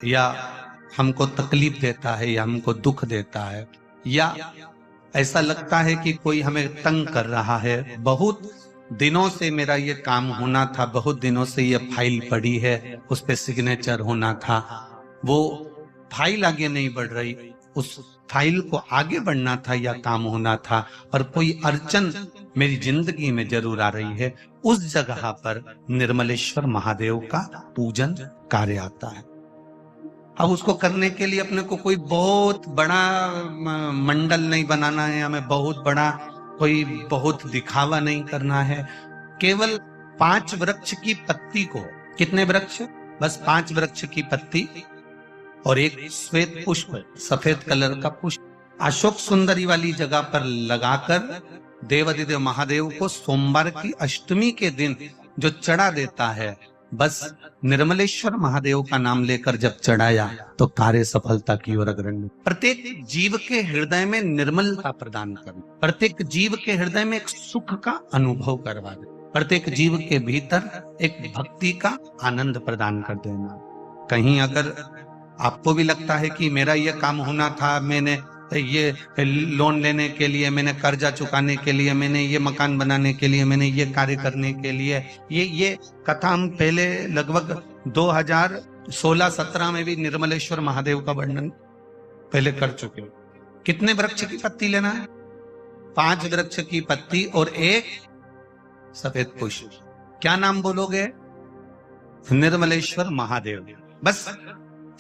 या हमको तकलीफ देता है या हमको दुख देता है, या ऐसा लगता है कि कोई हमें तंग कर रहा है, बहुत दिनों से मेरा ये काम होना था, बहुत दिनों से ये फाइल पड़ी है, उस पे सिग्नेचर होना था, वो फाइल आगे नहीं बढ़ रही, उस फाइल को आगे बढ़ना था या काम होना था, पर कोई अड़चन मेरी जिंदगी में जरूर आ रही है, उस जगह पर निर्मलेश्वर महादेव का पूजन कार्य आता है। अब उसको करने के लिए अपने को कोई बहुत बड़ा मंडल नहीं बनाना है, हमें बहुत बड़ा कोई बहुत दिखावा नहीं करना है। केवल 5 वृक्ष की पत्ती को, कितने वृक्ष? बस 5 वृक्ष की पत्ती और एक श्वेत पुष्प, सफेद कलर का पुष्प, अशोक सुंदरी वाली जगह पर लगाकर देवाधिदेव महादेव को सोमवार की अष्टमी के दिन जो चढ़ा देता है, बस निर्मलेश्वर महादेव का नाम लेकर जब चढ़ाया तो कार्य सफलता की ओर अग्रणी। प्रत्येक जीव के हृदय में निर्मलता प्रदान करना, प्रत्येक जीव के हृदय में एक सुख का अनुभव करवा दे, प्रत्येक जीव के भीतर एक भक्ति का आनंद प्रदान कर देना। कहीं अगर आपको भी लगता है कि मेरा ये काम होना था, मैंने ये लोन लेने के लिए, मैंने कर्जा चुकाने के लिए, मैंने ये मकान बनाने के लिए, मैंने ये कार्य करने के लिए, ये कथा हम पहले लगभग 2016-17 में भी निर्मलेश्वर महादेव का वर्णन पहले कर चुके। कितने वृक्ष की पत्ती लेना है? 5 वृक्ष की पत्ती और एक सफेद पुष्प। क्या नाम बोलोगे? निर्मलेश्वर महादेव। बस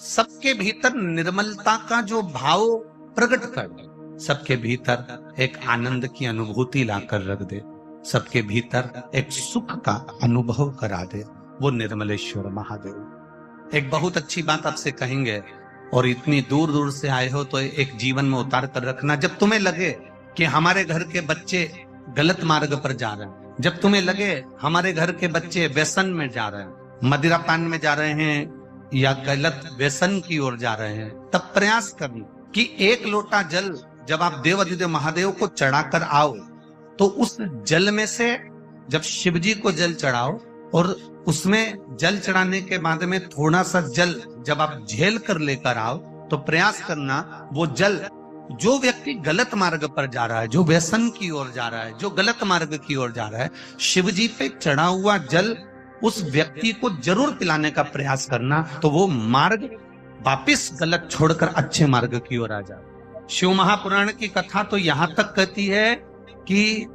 सबके भीतर निर्मलता का जो भाव प्रकट कर दे, सबके भीतर एक आनंद की अनुभूति लाकर रख दे, सबके भीतर एक सुख का अनुभव करा दे, वो निर्मलेश्वर महादेव। एक बहुत अच्छी बात आपसे कहेंगे, और इतनी दूर दूर से आए हो तो एक जीवन में उतार कर रखना। जब तुम्हें लगे कि हमारे घर के बच्चे गलत मार्ग पर जा रहे हैं, जब तुम्हें लगे हमारे घर के बच्चे व्यसन में जा रहे हैं, मदिरा पान में जा रहे हैं या गलत व्यसन की ओर जा रहे हैं, तब प्रयास करना कि एक लोटा जल जब आप देवाधिदेव महादेव को चढ़ाकर आओ, तो उस जल में से जब शिव जी को जल चढ़ाओ और उसमें जल चढ़ाने के बाद में थोड़ा सा जल जब आप झेल कर लेकर आओ, तो प्रयास करना वो जल, जो व्यक्ति गलत मार्ग पर जा रहा है, जो व्यसन की ओर जा रहा है, जो गलत मार्ग की ओर जा रहा है, शिव जी पे चढ़ा हुआ जल उस व्यक्ति को जरूर पिलाने का प्रयास करना, तो वो मार्ग वापिस गलत छोड़कर अच्छे मार्ग की ओर आ जाए। शिव महापुराण की कथा तो यहां तक कहती है कि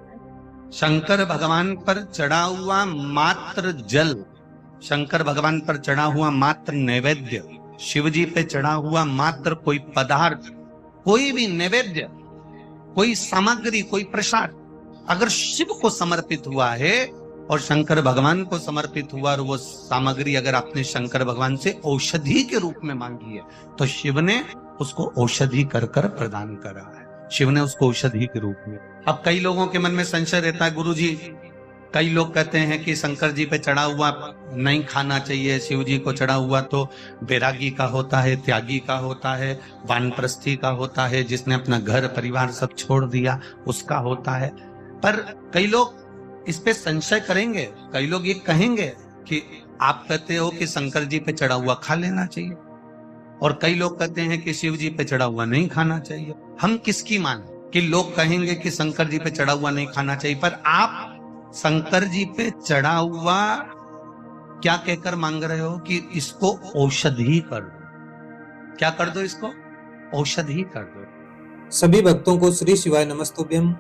शंकर भगवान पर चढ़ा हुआ मात्र जल, शंकर भगवान पर चढ़ा हुआ मात्र नैवेद्य, शिव जी पे चढ़ा हुआ मात्र कोई पदार्थ, कोई भी नैवेद्य, कोई सामग्री, कोई प्रसाद अगर शिव को समर्पित हुआ है और शंकर भगवान को समर्पित हुआ, और वो सामग्री अगर आपने शंकर भगवान से औषधि के रूप में मांगी है, तो शिव ने उसको औषधि कर कर प्रदान करा है, शिव ने उसको औषधि के रूप में। अब कई लोगों के मन में संशय रहता है, गुरुजी कई लोग कहते हैं कि शंकर जी पे चढ़ा हुआ नहीं खाना चाहिए, शिव जी को चढ़ा हुआ तो बैरागी का होता है, त्यागी का होता है, वानप्रस्थी का होता है, जिसने अपना घर परिवार सब छोड़ दिया उसका होता है। पर कई लोग इस पे संशय करेंगे, कई लोग ये कहेंगे कि आप कहते हो कि शंकर जी पे चढ़ा हुआ खा लेना चाहिए, और कई लोग कहते हैं कि शिव जी पे चढ़ा हुआ नहीं खाना चाहिए। हम किसकी माने कि लोग कहेंगे कि शंकर जी पे चढ़ा हुआ नहीं खाना चाहिए, पर आप शंकर जी पे चढ़ा हुआ क्या कहकर मांग रहे हो कि इसको औषधि कर दो। क्या कर दो? इसको औषधि कर दो। सभी भक्तों को श्री शिवाय नमस्तुभ्यम।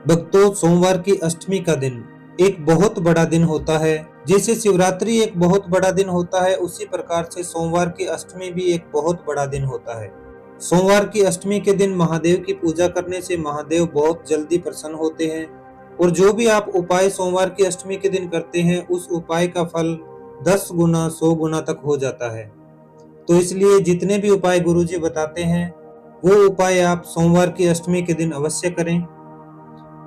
भक्तों, सोमवार की अष्टमी का दिन एक बहुत बड़ा दिन होता है। जैसे शिवरात्रि एक बहुत बड़ा दिन होता है, उसी प्रकार से सोमवार की अष्टमी भी एक बहुत बड़ा दिन होता है। सोमवार की अष्टमी के दिन महादेव की पूजा करने से महादेव बहुत जल्दी प्रसन्न होते हैं, और जो भी आप उपाय सोमवार की अष्टमी के दिन करते हैं, उस उपाय का फल 10 गुना 100 गुना तक हो जाता है। तो इसलिए जितने भी उपाय गुरुजी बताते हैं, वो उपाय आप सोमवार की अष्टमी के दिन अवश्य करें।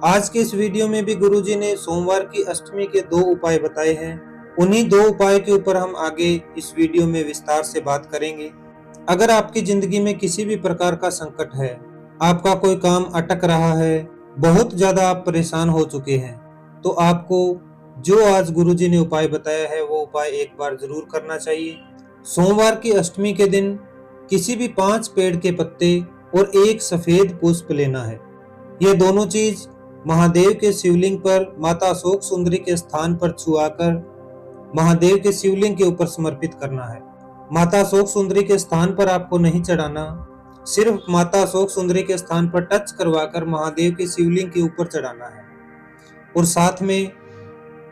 आज के इस वीडियो में भी गुरुजी ने सोमवार की अष्टमी के 2 उपाय बताए हैं। उन्हीं 2 उपाय के ऊपर हम आगे इस वीडियो में विस्तार से बात करेंगे। अगर आपकी जिंदगी में किसी भी प्रकार का संकट है, आपका कोई काम अटक रहा है, बहुत ज्यादा आप परेशान हो चुके हैं, तो आपको जो आज गुरुजी ने उपाय बताया है वो उपाय एक बार जरूर करना चाहिए। सोमवार की अष्टमी के दिन किसी भी 5 पेड़ के पत्ते और एक सफेद पुष्प लेना है। ये दोनों चीज महादेव के शिवलिंग पर माता अशोक सुंदरी के स्थान पर छुआकर महादेव के शिवलिंग के ऊपर समर्पित करना है। माता अशोक सुंदरी के स्थान पर आपको नहीं चढ़ाना, सिर्फ माता अशोक सुंदरी के स्थान पर टच करवाकर महादेव के शिवलिंग के ऊपर चढ़ाना है और साथ में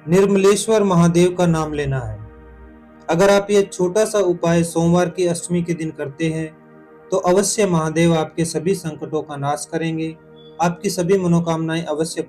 निर्मलेश्वर महादेव का नाम लेना है। अगर आप ये छोटा सा उपाय सोमवार की अष्टमी के दिन करते हैं तो अवश्य महादेव आपके सभी संकटों का नाश करेंगे, आपकी सभी मनोकामनाएं अवश्य